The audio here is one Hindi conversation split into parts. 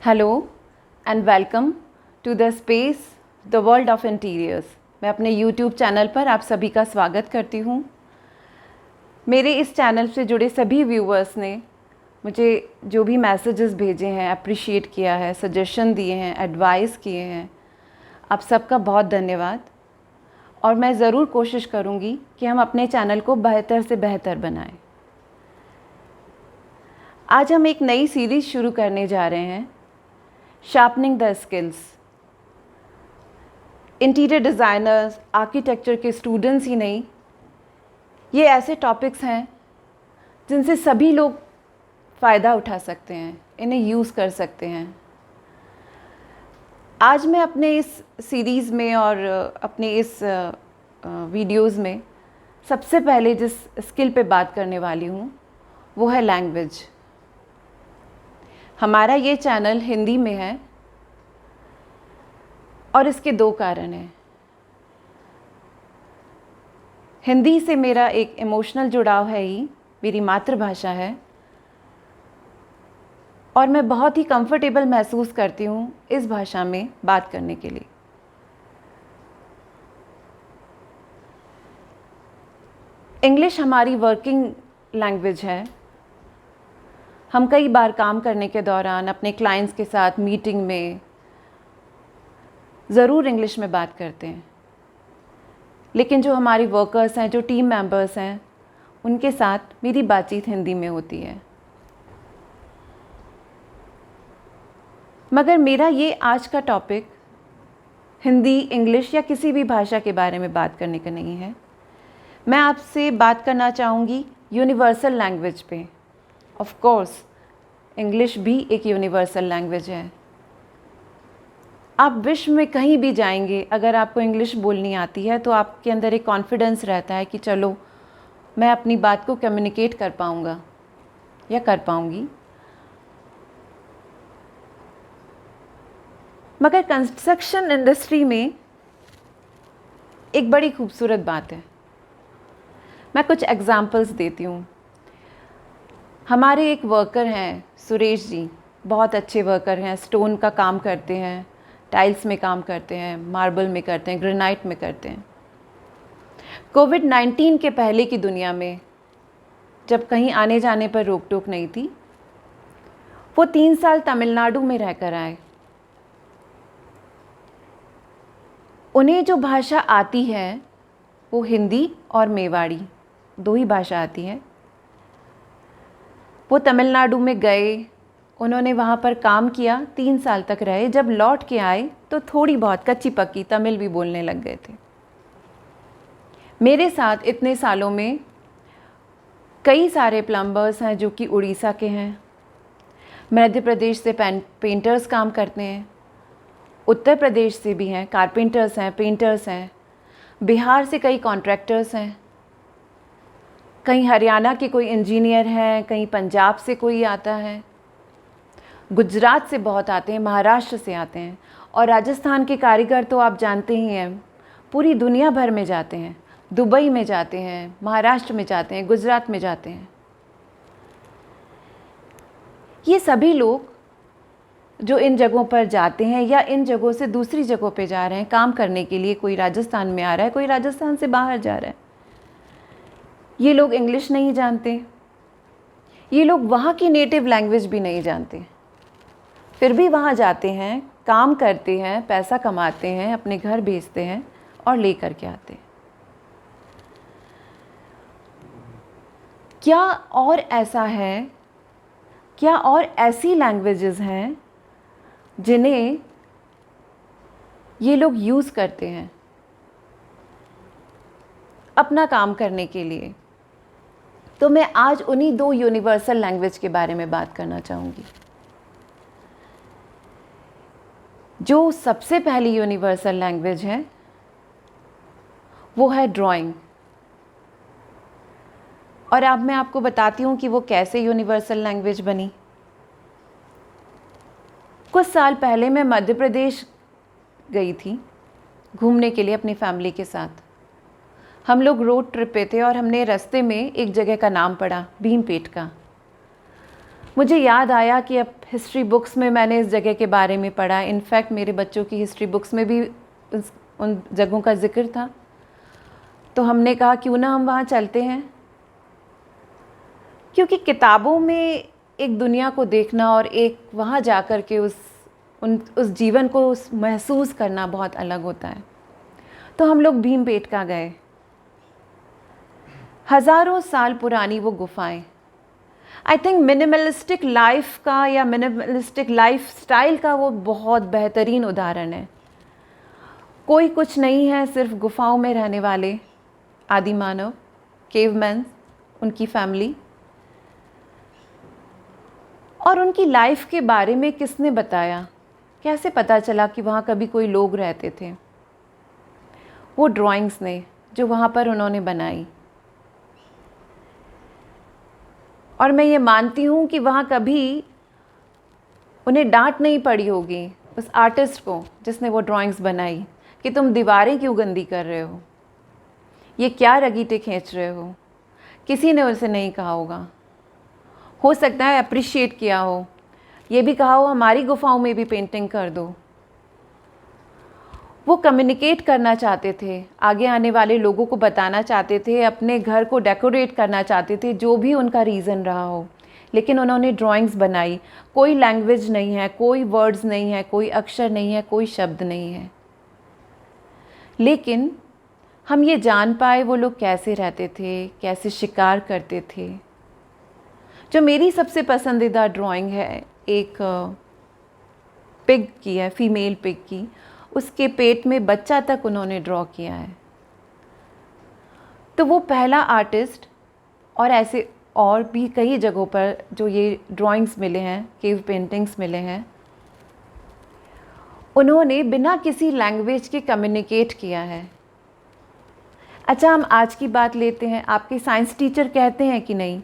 Hello and welcome to the space the world of interiors. मैं अपने यूट्यूब चैनल पर आप सभी का स्वागत करती हूँ। मेरे इस चैनल से जुड़े सभी व्यूवर्स ने मुझे जो भी मैसेजेस भेजे हैं, अप्रिशिएट किया है, सजेशन दिए हैं, एडवाइस किए हैं, आप सबका बहुत धन्यवाद। और मैं ज़रूर कोशिश करूँगी कि हम अपने चैनल को बेहतर से बेहतर बनाएं। आज हम एक नई सीरीज़ शुरू करने जा रहे हैं, sharpening the skills. Interior designers, architecture के स्टूडेंट्स ही नहीं, ये ऐसे टॉपिक्स हैं जिनसे सभी लोग फ़ायदा उठा सकते हैं, इन्हें यूज़ कर सकते हैं। आज मैं अपने इस सीरीज़ में और अपने इस वीडियोज़ में सबसे पहले जिस स्किल पे बात करने वाली हूँ वो है लैंग्वेज। हमारा ये चैनल हिंदी में है और इसके दो कारण हैं। हिंदी से मेरा एक इमोशनल जुड़ाव है ही, मेरी मातृभाषा है और मैं बहुत ही कंफर्टेबल महसूस करती हूँ इस भाषा में बात करने के लिए। इंग्लिश हमारी वर्किंग लैंग्वेज है। हम कई बार काम करने के दौरान अपने क्लाइंट्स के साथ मीटिंग में ज़रूर इंग्लिश में बात करते हैं, लेकिन जो हमारी वर्कर्स हैं, जो टीम मेंबर्स हैं, उनके साथ मेरी बातचीत हिंदी में होती है। मगर मेरा ये आज का टॉपिक हिंदी, इंग्लिश या किसी भी भाषा के बारे में बात करने का नहीं है। मैं आपसे बात करना चाहूँगी यूनिवर्सल लैंग्वेज पे। ऑफ कोर्स इंग्लिश भी एक यूनिवर्सल लैंग्वेज है। आप विश्व में कहीं भी जाएंगे, अगर आपको इंग्लिश बोलनी आती है तो आपके अंदर एक कॉन्फिडेंस रहता है कि चलो मैं अपनी बात को कम्युनिकेट कर पाऊँगा या कर पाऊँगी। मगर कंस्ट्रक्शन इंडस्ट्री में एक बड़ी खूबसूरत बात है। मैं कुछ एग्जांपल्स देती हूँ। हमारे एक वर्कर हैं सुरेश जी, बहुत अच्छे वर्कर हैं। स्टोन का काम करते हैं, टाइल्स में काम करते हैं, मार्बल में करते हैं, ग्रेनाइट में करते हैं। कोविड-19 के पहले की दुनिया में जब कहीं आने जाने पर रोक टोक नहीं थी, वो 3 साल तमिलनाडु में रहकर आए। उन्हें जो भाषा आती है वो हिंदी और मेवाड़ी, दो ही भाषा आती है। वो तमिलनाडु में गए, उन्होंने वहाँ पर काम किया, 3 साल तक रहे। जब लौट के आए तो थोड़ी बहुत कच्ची पक्की तमिल भी बोलने लग गए थे। मेरे साथ इतने सालों में कई सारे प्लम्बर्स हैं जो कि उड़ीसा के हैं, मध्य प्रदेश से पेंटर्स काम करते हैं, उत्तर प्रदेश से भी हैं, कारपेंटर्स हैं, पेंटर्स हैं, बिहार से कई कॉन्ट्रैक्टर्स हैं, कहीं हरियाणा के कोई इंजीनियर हैं, कहीं पंजाब से कोई आता है, गुजरात से बहुत आते हैं, महाराष्ट्र से आते हैं। और राजस्थान के कारीगर तो आप जानते ही हैं, पूरी दुनिया भर में जाते हैं, दुबई में जाते हैं, महाराष्ट्र में जाते हैं, गुजरात में जाते हैं। ये सभी लोग जो इन जगहों पर जाते हैं या इन जगहों से दूसरी जगहों पे जा रहे हैं काम करने के लिए, कोई राजस्थान में आ रहा है, कोई राजस्थान से बाहर जा रहा है, ये लोग इंग्लिश नहीं जानते, ये लोग वहाँ की नेटिव लैंग्वेज भी नहीं जानते, फिर भी वहाँ जाते हैं, काम करते हैं, पैसा कमाते हैं, अपने घर भेजते हैं और ले कर के आते हैं। क्या और ऐसा है, क्या और ऐसी लैंग्वेजेस हैं जिन्हें ये लोग यूज़ करते हैं अपना काम करने के लिए? तो मैं आज उन्हीं दो यूनिवर्सल लैंग्वेज के बारे में बात करना चाहूँगी। जो सबसे पहली यूनिवर्सल लैंग्वेज है वो है ड्राइंग। और अब मैं आपको बताती हूँ कि वो कैसे यूनिवर्सल लैंग्वेज बनी। कुछ साल पहले मैं मध्य प्रदेश गई थी घूमने के लिए अपनी फैमिली के साथ। हम लोग रोड ट्रिप पे थे और हमने रास्ते में एक जगह का नाम पढ़ा, भीमपेट का। मुझे याद आया कि अब हिस्ट्री बुक्स में मैंने इस जगह के बारे में पढ़ा, इनफैक्ट मेरे बच्चों की हिस्ट्री बुक्स में भी उन जगहों का जिक्र था। तो हमने कहा क्यों ना हम वहाँ चलते हैं, क्योंकि किताबों में एक दुनिया को देखना और एक वहाँ जा कर के उस जीवन को महसूस करना बहुत अलग होता है। तो हम लोग भीमबेटका गए। हज़ारों साल पुरानी वो गुफाएं, आई थिंक मिनिमलिस्टिक लाइफ का या मिनिमलिस्टिक लाइफ स्टाइल का वो बहुत बेहतरीन उदाहरण है। कोई कुछ नहीं है, सिर्फ गुफाओं में रहने वाले आदि मानव, केवमैन, उनकी फैमिली। और उनकी लाइफ के बारे में किसने बताया, कैसे पता चला कि वहाँ कभी कोई लोग रहते थे? वो ड्राइंग्स ने जो वहाँ पर उन्होंने बनाई। और मैं ये मानती हूँ कि वहाँ कभी उन्हें डांट नहीं पड़ी होगी उस आर्टिस्ट को जिसने वो ड्राइंग्स बनाई कि तुम दीवारें क्यों गंदी कर रहे हो, ये क्या रगीटे खींच रहे हो। किसी ने उसे नहीं कहा होगा, हो सकता है अप्रिशिएट किया हो, ये भी कहा हो हमारी गुफाओं में भी पेंटिंग कर दो। वो कम्युनिकेट करना चाहते थे, आगे आने वाले लोगों को बताना चाहते थे, अपने घर को डेकोरेट करना चाहते थे, जो भी उनका रीज़न रहा हो। लेकिन उन्होंने ड्राइंग्स बनाई। कोई लैंग्वेज नहीं है, कोई वर्ड्स नहीं है, कोई अक्षर नहीं है, कोई शब्द नहीं है, लेकिन हम ये जान पाए वो लोग कैसे रहते थे, कैसे शिकार करते थे। जो मेरी सबसे पसंदीदा ड्राइंग है, एक पिग की है, फीमेल पिग की। उसके पेट में बच्चा तक उन्होंने ड्रॉ किया है। तो वो पहला आर्टिस्ट, और ऐसे और भी कई जगहों पर जो ये ड्राइंग्स मिले हैं, केव पेंटिंग्स मिले हैं, उन्होंने बिना किसी लैंग्वेज के कम्युनिकेट किया है। अच्छा, हम आज की बात लेते हैं। आपके साइंस टीचर कहते हैं कि नहीं,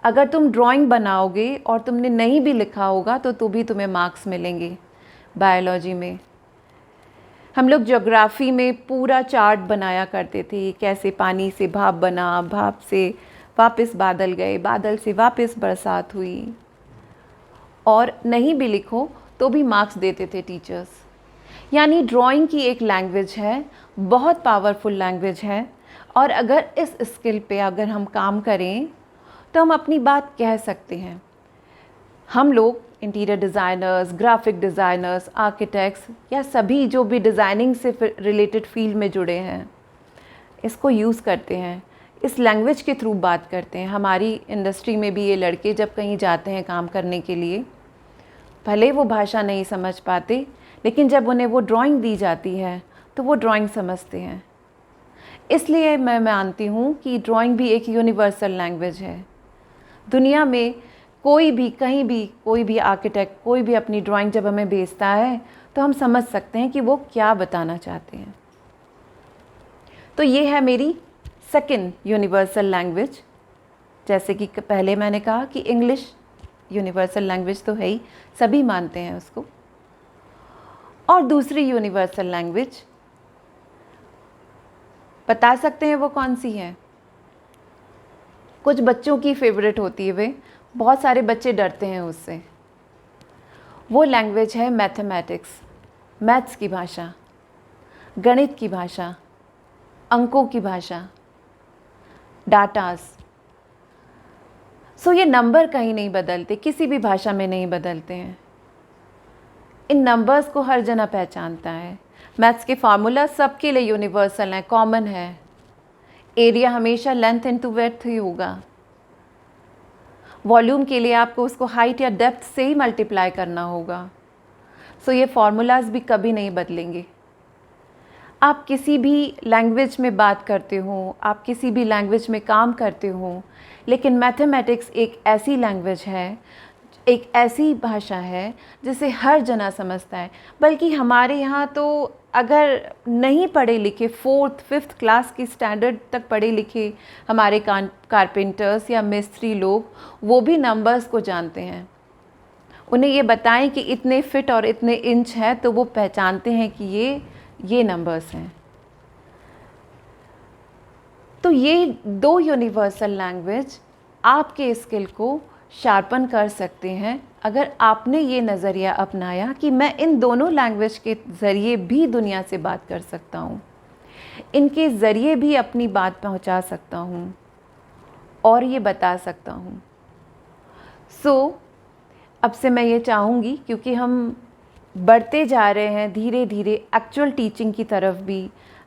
अगर तुम ड्राइंग बनाओगे और तुमने नहीं भी लिखा होगा तो भी तुम्हें मार्क्स मिलेंगे। बायोलॉजी में हम लोग ज्योग्राफी में पूरा चार्ट बनाया करते थे, कैसे पानी से भाप बना, भाप से वापस बादल गए, बादल से वापस बरसात हुई। और नहीं भी लिखो तो भी मार्क्स देते थे टीचर्स। यानी ड्राइंग की एक लैंग्वेज है, बहुत पावरफुल लैंग्वेज है। और अगर इस स्किल पे अगर हम काम करें तो हम अपनी बात कह सकते हैं। हम लोग interior designers, graphic designers, architects या सभी जो भी डिज़ाइनिंग से रिलेटेड फील्ड में जुड़े हैं, इसको यूज़ करते हैं, इस लैंग्वेज के थ्रू बात करते हैं। हमारी इंडस्ट्री में भी ये लड़के जब कहीं जाते हैं काम करने के लिए, भले वो भाषा नहीं समझ पाते, लेकिन जब उन्हें वो ड्राइंग दी जाती है तो वो ड्राइंग समझते हैं। इसलिए मैं मानती हूँ कि ड्राइंग भी एक यूनिवर्सल लैंग्वेज है। दुनिया में कोई भी, कहीं भी, कोई भी आर्किटेक्ट, कोई भी अपनी ड्राइंग जब हमें भेजता है तो हम समझ सकते हैं कि वो क्या बताना चाहते हैं। तो ये है मेरी सेकंड यूनिवर्सल लैंग्वेज। जैसे कि पहले मैंने कहा कि इंग्लिश यूनिवर्सल लैंग्वेज तो है ही, सभी मानते हैं उसको। और दूसरी यूनिवर्सल लैंग्वेज बता सकते हैं वो कौन सी है? कुछ बच्चों की फेवरेट होती है, वे बहुत सारे बच्चे डरते हैं उससे। वो लैंग्वेज है मैथमेटिक्स, मैथ्स की भाषा, गणित की भाषा, अंकों की भाषा, डाटास। सो ये नंबर कहीं नहीं बदलते, किसी भी भाषा में नहीं बदलते हैं। इन नंबर्स को हर जना पहचानता है। मैथ्स के फार्मूला सबके लिए यूनिवर्सल हैं, कॉमन है। एरिया हमेशा लेंथ इनटू विड्थ ही होगा। वॉल्यूम के लिए आपको उसको हाइट या डेप्थ से ही मल्टीप्लाई करना होगा। सो ये फार्मूलाज भी कभी नहीं बदलेंगे। आप किसी भी लैंग्वेज में बात करते हो, आप किसी भी लैंग्वेज में काम करते हो, लेकिन मैथमेटिक्स एक ऐसी लैंग्वेज है, एक ऐसी भाषा है जिसे हर जना समझता है। बल्कि हमारे यहाँ तो अगर नहीं पढ़े लिखे, 4th 5th क्लास की स्टैंडर्ड तक पढ़े लिखे हमारे कारपेंटर्स या मिस्त्री लोग, वो भी नंबर्स को जानते हैं। उन्हें ये बताएं कि इतने फिट और इतने इंच है तो वो पहचानते हैं कि ये नंबर्स हैं। तो ये दो यूनिवर्सल लैंग्वेज आपके स्किल को शार्पन कर सकते हैं अगर आपने ये नज़रिया अपनाया कि मैं इन दोनों लैंग्वेज के ज़रिए भी दुनिया से बात कर सकता हूँ, इनके ज़रिए भी अपनी बात पहुँचा सकता हूँ और ये बता सकता हूँ। अब से मैं ये चाहूँगी, क्योंकि हम बढ़ते जा रहे हैं धीरे धीरे एक्चुअल टीचिंग की तरफ भी,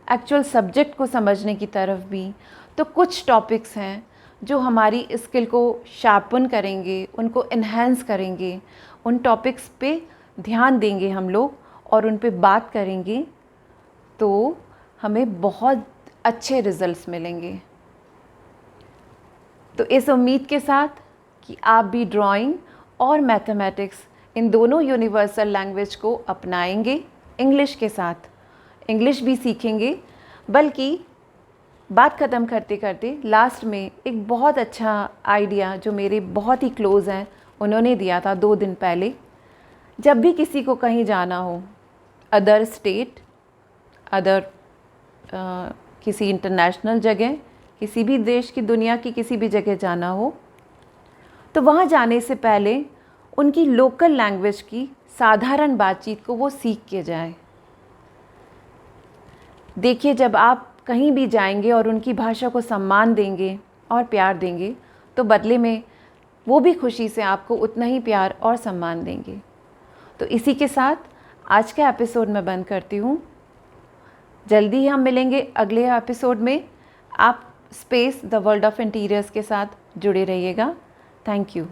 एक्चुअल सब्जेक्ट को समझने की तरफ भी, तो कुछ टॉपिक्स हैं जो हमारी स्किल को शार्पन करेंगे, उनको इन्हेंस करेंगे, उन टॉपिक्स पे ध्यान देंगे हम लोग और उन पे बात करेंगे, तो हमें बहुत अच्छे रिजल्ट्स मिलेंगे। तो इस उम्मीद के साथ कि आप भी ड्राइंग और मैथमेटिक्स इन दोनों यूनिवर्सल लैंग्वेज को अपनाएंगे, इंग्लिश के साथ इंग्लिश भी सीखेंगे। बल्कि बात ख़त्म करते करते लास्ट में एक बहुत अच्छा आइडिया जो मेरे बहुत ही क्लोज़ हैं उन्होंने दिया था 2 दिन पहले। जब भी किसी को कहीं जाना हो, अदर स्टेट, अदर किसी इंटरनेशनल जगह, किसी भी देश की, दुनिया की किसी भी जगह जाना हो, तो वहाँ जाने से पहले उनकी लोकल लैंग्वेज की साधारण बातचीत को वो सीख के जाएं। देखिए, जब आप कहीं भी जाएंगे और उनकी भाषा को सम्मान देंगे और प्यार देंगे, तो बदले में वो भी खुशी से आपको उतना ही प्यार और सम्मान देंगे। तो इसी के साथ आज का एपिसोड मैं बंद करती हूँ। जल्दी ही हम मिलेंगे अगले एपिसोड में। आप space the world of interiors के साथ जुड़े रहिएगा। Thank you.